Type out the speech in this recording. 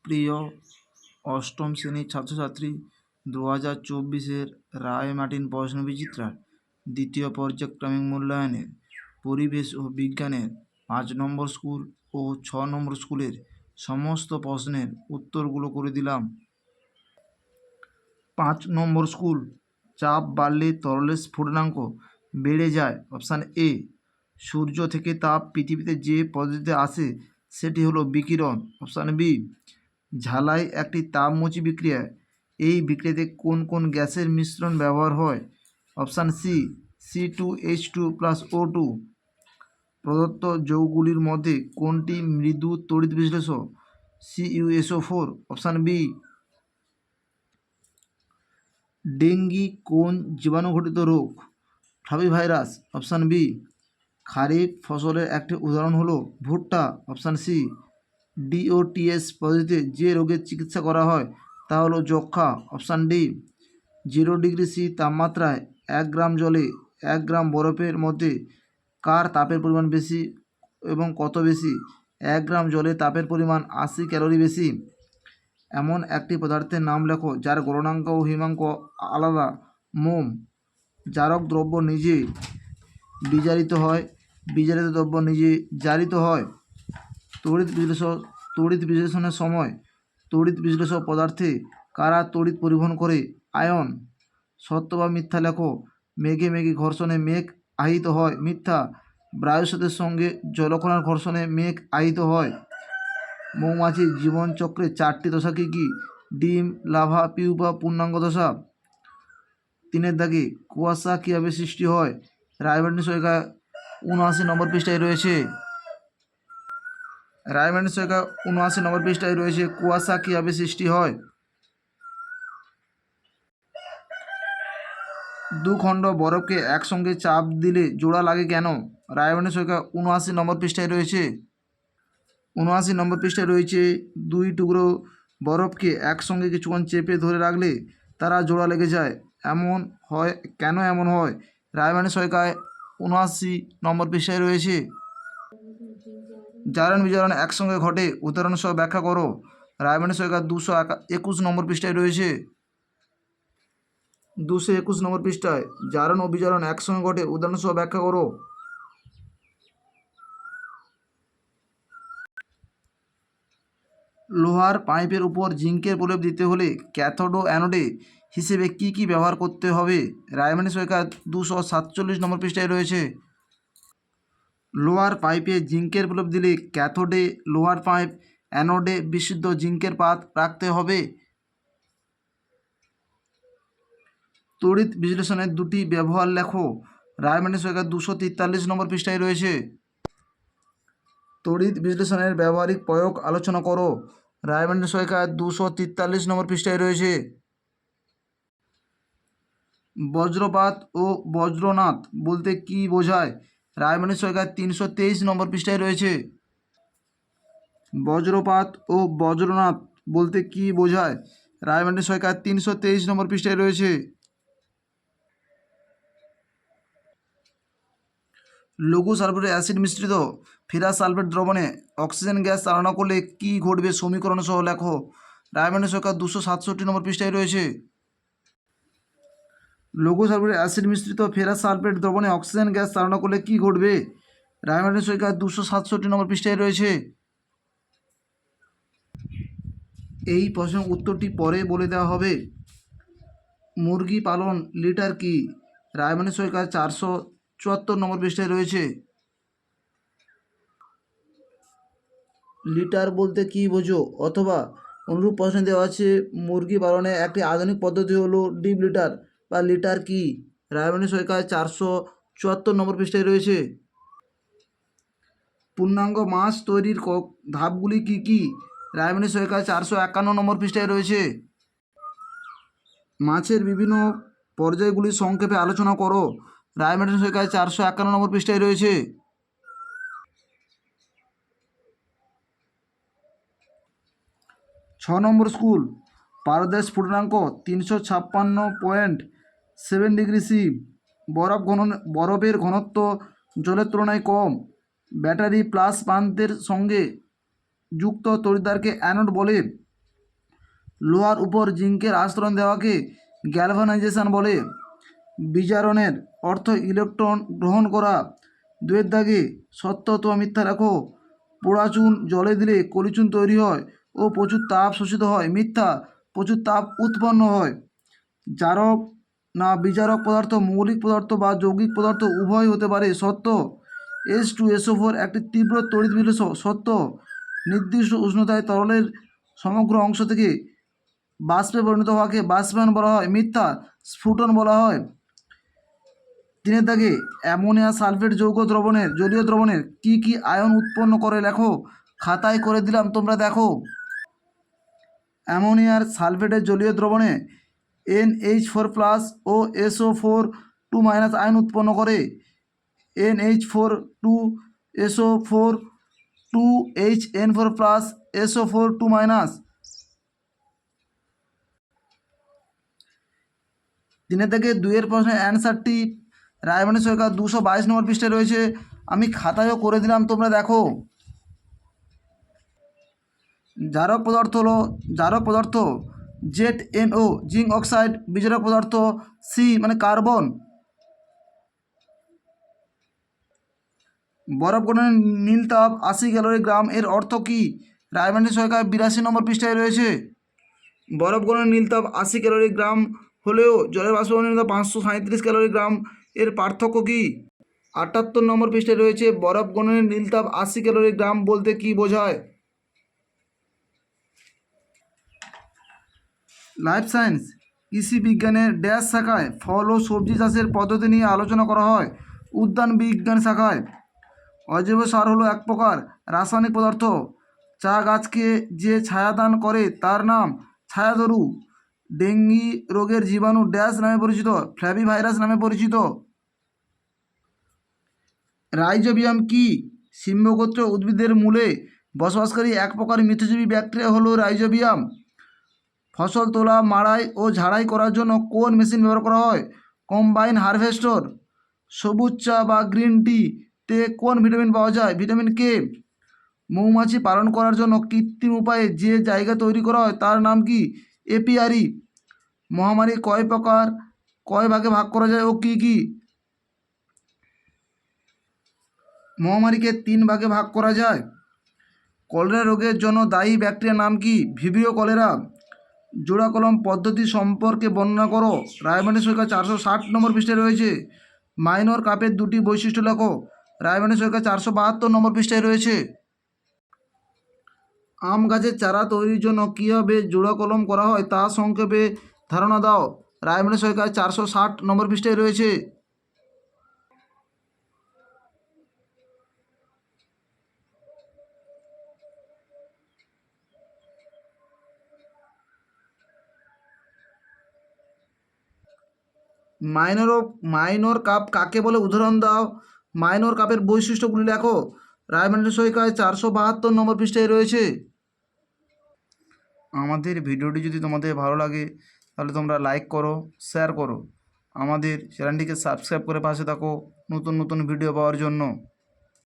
প্রিয় অষ্টম শ্রেণীর ছাত্রছাত্রী, 2024-এর রায় মার্টিন প্রশ্নবিচিত্রার দ্বিতীয় পর্যায়ক্রমিক মূল্যায়নের পরিবেশ ও বিজ্ঞানের 5 নম্বর স্কুল ও 6 নম্বর স্কুলের সমস্ত প্রশ্নের উত্তরগুলো করে দিলাম। 5 নম্বর স্কুল, চাপ বাড়লে তরলের স্ফুটনাঙ্ক বেড়ে যায়। অপশান এ, সূর্য থেকে তাপ পৃথিবীতে যে পদ্ধতিতে আসে সেটি হলো বিকিরণ। অপশান বি, ঝালাই একটি তাপমোচী বিক্রিয়া। এই বিক্রিয়াতে কোন কোন গ্যাসের মিশ্রণ ব্যবহার হয়? Option C, C2H2+O2। প্রদত্ত যৌগগুলির মধ্যে কোনটি মৃদু তড়িৎ বিশ্লেষক? CuSO4। অপশান বি, ডেঙ্গি কোন জীবাণুঘটিত রোগ? ফ্লাভিভাইরাস। অপশান বি, খারিফ ফসলের একটি উদাহরণ হলো ভুট্টা। অপশান সি, DOTS পদ্ধতিতে যে রোগের চিকিৎসা করা হয় তা হলো যক্ষ্মা। অপশান ডি, 0°C তাপমাত্রায় 1 গ্রাম জলে 1 গ্রাম বরফের মধ্যে কার তাপের পরিমাণ বেশি এবং কত বেশি? 1 গ্রাম জলে তাপের পরিমাণ 80 ক্যালোরি বেশি। এমন একটি পদার্থের নাম লেখো যার গলনাঙ্ক ও হিমাঙ্ক আলাদা। মোম। জারক দ্রব্য নিজে বিজারিত হয়, বিজারিত দ্রব্য নিজে জারিত হয়। তড়িৎ বিশ্লেষণের সময় তড়িৎ বিশ্লেষক পদার্থে কারা তড়িৎ পরিবহন করে? আয়ন। সত্য বা মিথ্যা লেখো। মেঘে মেঘে ঘর্ষণে মেঘ আহিত হয়। মিথ্যা। বায়ুস্রোতের সঙ্গে জলকণার ঘর্ষণে মেঘ আহিত হয়। মৌমাছির জীবনচক্রে 4টি দশা কী কী? ডিম, লার্ভা, পিউপা, পূর্ণাঙ্গ দশা। 3 দাগে কুয়াশা কীভাবে সৃষ্টি হয়? রায়মার্টিন সহায়িকা 79 নম্বর পৃষ্ঠায় রয়েছে। রায়মার্টিন সহায়িকা 79 নম্বর পৃষ্ঠায় রয়েছে কুয়াশা কীভাবে সৃষ্টি হয়। 2 খণ্ড বরফকে একসঙ্গে চাপ দিলে জোড়া লাগে কেন? রায়মার্টিন সহায়িকা 79 নম্বর পৃষ্ঠায় রয়েছে। 79 নম্বর পৃষ্ঠায় রয়েছে 2 টুকরো বরফকে একসঙ্গে কিছুক্ষণ চেপে ধরে রাখলে তারা জোড়া লেগে যায়। এমন হয় কেন? এমন হয় রায়মার্টিন সহায়িকায় 79 নম্বর পৃষ্ঠায় রয়েছে। জারণ বিজারণ একসঙ্গে ঘটে, উদাহরণ সহ ব্যাখ্যা করো। রায়মার্টিন সহায়িকা 221 নম্বর পৃষ্ঠায় রয়েছে। 221 নম্বর পৃষ্ঠায় জারণ ও বিজারণ একসঙ্গে ঘটে, উদাহরণ সহ ব্যাখ্যা করো। লোহার পাইপের উপর জিঙ্কের প্রলেপ দিতে হলে ক্যাথোড ও অ্যানোডে হিসেবে কি কি ব্যবহার করতে হবে? রায়মার্টিন সহায়িকা 247 নম্বর পৃষ্ঠায় রয়েছে। লোহার পাইপে জিঙ্কের প্রলেপ দিলে ক্যাথোডে লোহার পাইপ, অ্যানোডে বিশুদ্ধ জিঙ্কের পাত রাখতে হবে। তড়িৎ বিশ্লেষণের 2টি ব্যবহার লেখো। রায়মার্টিন সহায়িকা 243 নম্বর পৃষ্ঠায় রয়েছে। তড়িৎ বিশ্লেষণের ব্যবহারিক প্রয়োগ আলোচনা করো। রায়মার্টিন সহায়িকা 243 নম্বর পৃষ্ঠায় রয়েছে। বজ্রপাত ও বজ্রনাদ বলতে কি বোঝায়? রায়মার্টিন সহায়িকা 323 নম্বর পৃষ্ঠায় রয়েছে। বজ্রপাত ও বজ্রনাদ বলতে কি বোঝায়? রায়মার্টিন সহায়িকা 323 নম্বর পৃষ্ঠায় রয়েছে। লঘু সালফেটের অ্যাসিড মিশ্রিত ফেরাস সালফেট দ্রবণে অক্সিজেন গ্যাস চালনা করলে কি ঘটবে? সমীকরণ সহ লেখো। রায়মার্টিন সহায়িকা 267 নম্বর পৃষ্ঠায় রয়েছে। লঘু সালফেটের অ্যাসিড মিশ্রিত ফেরাস সালফেট দ্রবণে অক্সিজেন গ্যাস চালনা করলে কি ঘটবে? রায়মার্টিন সহায়িকা 267 নম্বর পৃষ্ঠায় রয়েছে। এই প্রশ্নের উত্তরটি পরে বলে দেওয়া হবে। মুরগি পালন লিটার কি? রায়মার্টিন সহায়িকা 474 নম্বর পৃষ্ঠায় রয়েছে। লিটার বলতে কি বোঝো? অথবা অনুরূপ প্রশ্ন দেওয়া আছে, মুরগি পালনে একটি আধুনিক পদ্ধতি হলো ডিপ লিটার বা লিটার কি? রায়মার্টিন সহায়িকা 474 নম্বর পৃষ্ঠায় রয়েছে। পূর্ণাঙ্গ মাছ তৈরির ধাপগুলি কি কি? রায়মার্টিন সহায়িকা 451 নম্বর পৃষ্ঠায় রয়েছে। মাছের বিভিন্ন পর্যায়গুলি সংক্ষেপে আলোচনা করো। রায়মার্টিন সহায়িকা 451 নম্বর পৃষ্ঠায় রয়েছে। ছ নম্বর স্কুল, পারদের স্ফুটনাঙ্ক 356.7°C। বরফের ঘনত্ব জলের তুলনায় কম। ব্যাটারি প্লাস প্রান্তের সঙ্গে যুক্ত তড়িৎদ্বারকে অ্যানোড বলে। লোহার উপর জিঙ্কের আস্তরণ দেওয়াকে গ্যালভানাইজেশন বলে। বিজারণের অর্থ ইলেকট্রন গ্রহণ করা। 2 দাগে সত্য অথবা মিথ্যা লেখো। পোড়া চুন জলে দিলে কলিচুন তৈরি হয় ও প্রচুর তাপ শোষিত হয়। মিথ্যা, প্রচুর তাপ উৎপন্ন হয়। জারক না বিজারক পদার্থ মৌলিক পদার্থ বা যৌগিক পদার্থ উভয় হতে পারে। সত্য। H2SO4 একটি তীব্র তড়িৎ বিলেস। সত্য। নির্দিষ্ট উষ্ণতায় তরলের সমগ্র অংশ থেকে বাষ্পে পরিণত হওয়াকে বাষ্পায়ন বলা হয়। মিথ্যা, স্ফুটন বলা হয়। 3 দাগে অ্যামোনিয়া সালফেট যৌগ দ্রবণের জলীয় দ্রবণের কি কি আয়ন উৎপন্ন করে লেখো। খাতায় করে দিলাম, তোমরা দেখো। অ্যামোনিয়ার সালফেটের জলীয় দ্রবণে NH4+ ও SO4 2- আয়ন উৎপন্ন করে। NH4 2 SO4 2HN4+ SO4 2-। 3 থেকে 2 প্রশ্নের অ্যান্সারটি রায়মানি সরকার 222 নম্বর পৃষ্ঠায় রয়েছে। আমি খাতায়ও করে দিলাম, তোমরা দেখো। জারক পদার্থ ZNO জিঙ্ক অক্সাইড। বিজারক পদার্থ সি মানে কার্বন। বরফ গলনের নীল তাপ 80 ক্যালোরি গ্রাম এর অর্থ কী? রায়মানি সরকার 82 নম্বর পৃষ্ঠায় রয়েছে। বরফ গলনের নীল তাপ 80 ক্যালোরি গ্রাম হলেও জলের বাষ্পীভবনের নীল তাপ 537 ক্যালোরি গ্রাম এর পার্থক্য কী? 78 নম্বর পৃষ্ঠায় রয়েছে। বরফ গলনের নীল তাপ 80 ক্যালোরি গ্রাম বলতে কী বোঝায়? লাইফ সায়েন্স কৃষি বিজ্ঞানের ড্যাশ শাখায় ফল ও সবজি চাষের পদ্ধতি নিয়ে আলোচনা করা হয়। উদ্যান বিজ্ঞান শাখায়। অজৈব সার হলো এক প্রকার রাসায়নিক পদার্থ। চা গাছকে যে ছায়াদান করে তার নাম ছায়াতরু। ডেঙ্গি রোগের জীবাণু ড্যাশ নামে পরিচিত? ফ্ল্যাভিভাইরাস নামে পরিচিত। রাইজোবিয়াম কি? সিম্বগোত্র উদ্ভিদের মূলে বসবাসকারী এক প্রকার মিথজীবী ব্যাকটেরিয়া হলো রাইজোবিয়াম। ফসল তোলা, মাড়াই ও ঝাড়াই করার জন্য কোন মেশিন ব্যবহার করা হয়? Combine harvester. সবুজ চা বা গ্রিন টিতে কোন ভিটামিন পাওয়া যায়? Vitamin K. মৌমাছি পালন করার জন্য কৃত্রিম উপায়ে যে জায়গা তৈরি করা হয় তার নাম কি? এপিয়ারি। মহামারী কয় প্রকার, কয় ভাগে ভাগ করা যায় ও কি কি? মহামারীকে 3 ভাগে ভাগ করা যায়। কলেরা রোগের জন্য দায়ী ব্যাকটেরিয়ার নাম কি? Vibrio cholera. জোড়া কলম পদ্ধতি সম্পর্কে বর্ণনা করো। রায়মানি সরকার 460 নম্বর পৃষ্ঠায় রয়েছে। মাইনর কাপের 2টি বৈশিষ্ট্য লেখো। রায়মানি সরকার 472 নম্বর পৃষ্ঠায় রয়েছে। আম গাছের চারা তৈরির জন্য কীভাবে জোড়া কলম করা হয় তা সংক্ষেপে ধারণা দাও। রায়মানি সরকার 460 নম্বর পৃষ্ঠায় রয়েছে। মাইনর কাপ কাকে বলে উদাহরণ দাও। মাইনর কাপের বৈশিষ্ট্যগুলি লেখো। রায়মানি সরকার 472 নম্বর পৃষ্ঠায় রয়েছে। আমাদের ভিডিওটি যদি তোমাদের ভালো লাগে তাহলে তোমরা লাইক করো, শেয়ার করো। আমাদের চ্যানেলটিকে সাবস্ক্রাইব করে পাশে থাকো নতুন নতুন ভিডিও পাওয়ার জন্য।